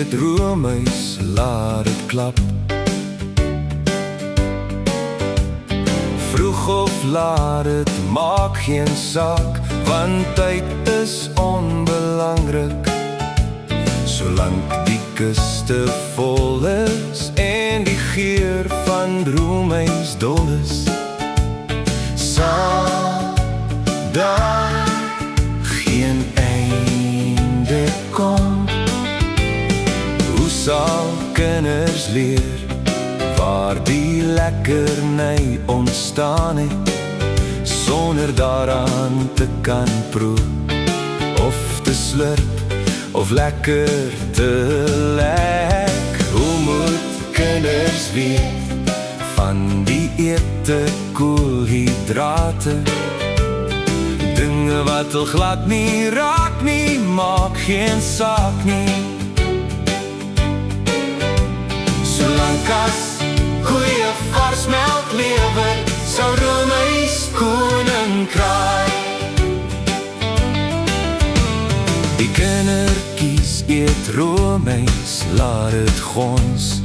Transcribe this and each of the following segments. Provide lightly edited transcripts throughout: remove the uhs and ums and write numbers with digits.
eet roomys, laat het klap. Vroeg of laat het maak geen saak, want tyd is onbelangrik. Solank die kuste vol is en die geur van roomys dol is, sal daar geen einde kom. Hoe sal kinders leer waar die lekkerny ontstaan het, sonder daaraan te kan proe, of te slurp, of lekker te lek? Hoe moet kinders weet van die ete koolhydrate? Dinge wat al glad nie raak nie, maak geen saak nie. Solank as goeie vars melk lewer, sou roomys koning kraai. Die kindertjies eet roomys, laat het gons.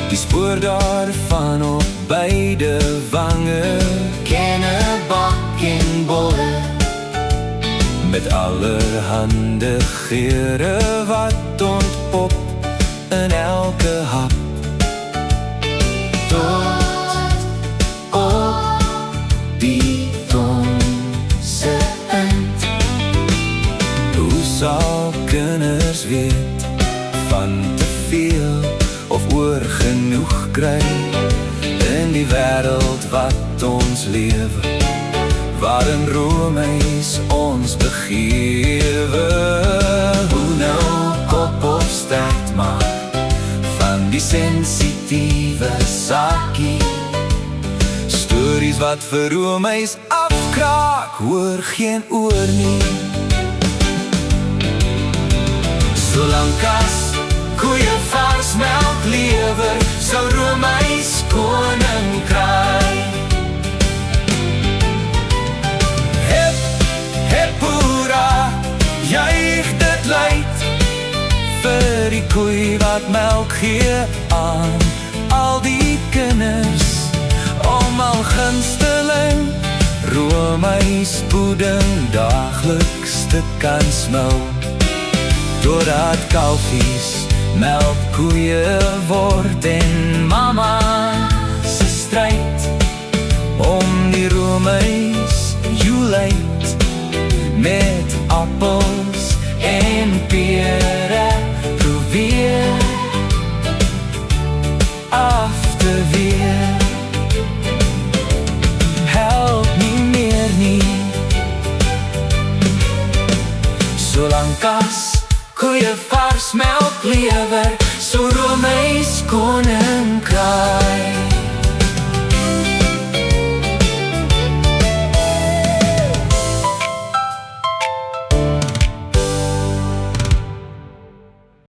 Die spoor daarvan op beide wange, kennebak en bolle, met allerhande geure wat ontpop in elke hap. Tot op die tongse punt. Hoe sal kinders weet van te veel of oor genoeg kry in die wêreld wat ons lewe, waarin roomys ons begewe? Hoe nou kop op sterk maak van die sensitieve saakie? Stories wat vir roomys afkraak, hoor geen oor nie. Solank as goeie vars melk lewer, sou roomys koning kraai. Hip, hip hoera, juig dit luid, vir die koei wat melk gee aan al die kinders, almal gunsteling roomyspoeding daagliks te kan smil, totdat kalfies melkkoeie word en mama se stryd om die roomys juleid met appels en pere probeer af te weer. Help nie meer nie, solank as goeie vars melk lewer,